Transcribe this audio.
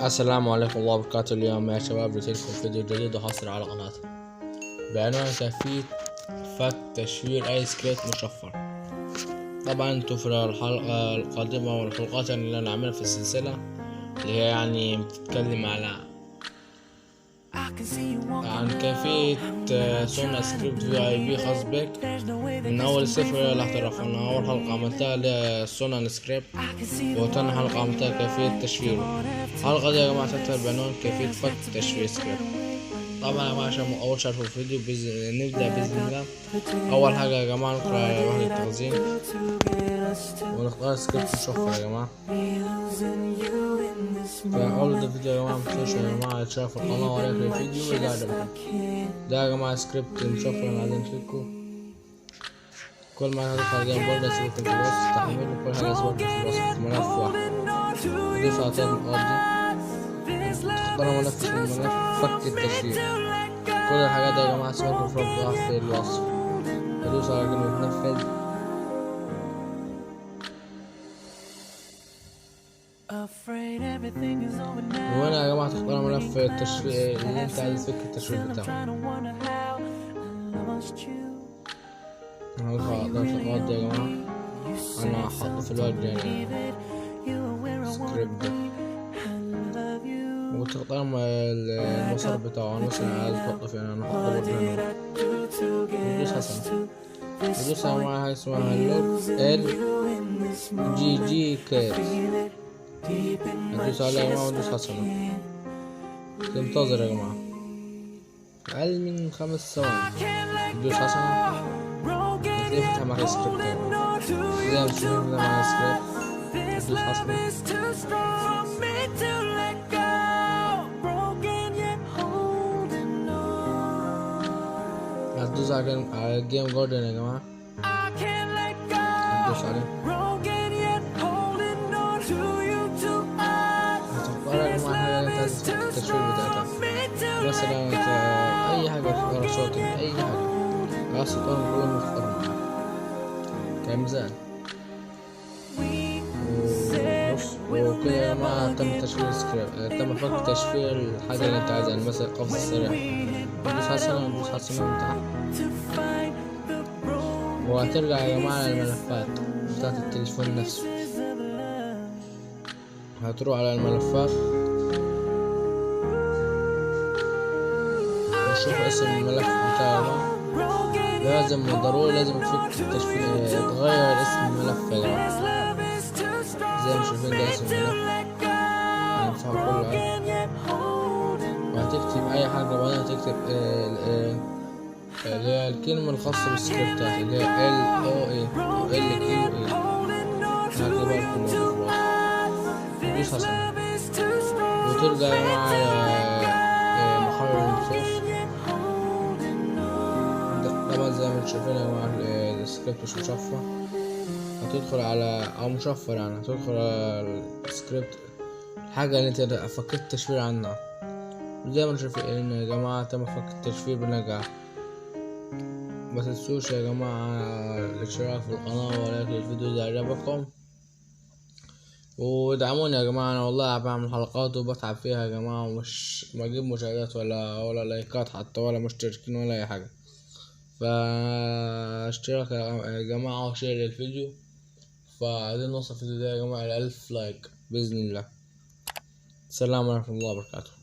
السلام عليكم الله وبركاته. اليوم يا شباب جبتلكم فيديو جديد وحصري على قناتي بعنوان كيفية فك تشفير اي سكربت مشفر. طبعا انتوا في الحلقة القادمة والحلقات اللي انا اعملها في السلسلة اللي هي يعني بتتكلم عن كيفية صنع سكربت VIP خاص بك من أول الصفر إلى الاحتراف. أنا أول حلقة عملتها لصنع السكربت، وتاني حلقة عملتها كيفية تشفيره. الحلقة دي يا جماعة تحتها بعنوان كيفية فك تشفير سكربت. طبعا يا جماعة عشان أول شرح في الفيديو نبدأ بإذن الله. أول حاجة يا جماعة نقرأ وحدة التخزين ونختار سكربت مشفر يا جماعة. فأول الفيديو يا جماعة متنسوش يا جماعة الاشتراك في القناة وليك للفديو إذا أعجبكم. ده يا جماعة سكربت مشفر أنا عايزين فيكم. كل ما هتدخل جيم بورد سيبكم في الوصف تحميل وكل حاجة سيبكم في الوصف في ملف واحد. تدوس على النقاط دي تختار ملف اسمه ملف فك التشفير. كل الحاجات دي يا جماعة سيبكم في رابط واحد في الوصف. تدوس على كلمة نفذ وهنا يا جماعة تختار ملف التشفير اللي انت عايز تفك التشفير بتاعه. هنرفع النقاط دي يا جماعة، انا هحطه في الوجه يعني سكربت وتختار المسار بتاعه. انا مثلا عايز احطه فين، انا هحطه برضه هنا. ندوس حسن ندوس على معاها حاجة اسمها LGG كير. ندوس عليها يا جماعة وندوس حسن. تنتظر يا جماعة أقل من 5 ثواني. ندوس حسن هتلاقي فتح معاك السكربت زي ما تشوفون كده معايا السكربت. ندوس حسن هتدوس على الجيم جاردن يا جماعة. هتدوس عليه هتختار يا جماعة الحاجة اللي انت عايز تفك التشفير بتاعتها. مثلا أي حاجة تختار صوتك أي حاجة عايز تختار جوه مختار معاك كمثال. وكده يا جماعة تم تشفير السكربت، تم فك تشفير الحاجة اللي انت عايزها، يعني مثلا قفز سريع. ندوس حسنة ندوس حسنة من تحت وهترجع يا جماعة للملفات بتاعت التليفون نفسه. هتروح على الملفات وشوف اسم الملف بتاعه. لازم ضروري لازم تفك التشفير تغير اسم الملف يا جماعة زي ما شايفين ده اسم الملف. هنمسحه كله وهتكتب أي حاجة بعدين هتكتب اللي هي الكلمة الخاصة بالسكريبتات اللي هي LOA أو LQA. هكتبها لكم في الوصف. تدوس حسن وترجع يا جماعة محرر المتنسوش. طبعا زي ما شايفين يا جماعة السكريبت مش مشفر. هتدخل على أو مشفر يعني هتدخل على السكريبت الحاجة اللي انت فكيت التشفير عنها. زي ما شايفين يا جماعة تم فك التشفير بنجاح. متنسوش يا جماعة الاشتراك في القناة وليك للفيديو إذا أعجبكم، ودعموني يا جماعة. أنا والله بعمل حلقات وبتعب فيها يا جماعة ومش بجيب مشاهدات ولا لايكات حتى ولا مشتركين ولا أي حاجة. فاشتراك يا جماعة وشير للفيديو. فعايزين نوصل في الفيديو ده يا جماعة ل1000 لايك بإذن الله. السلام عليكم الله وبركاته.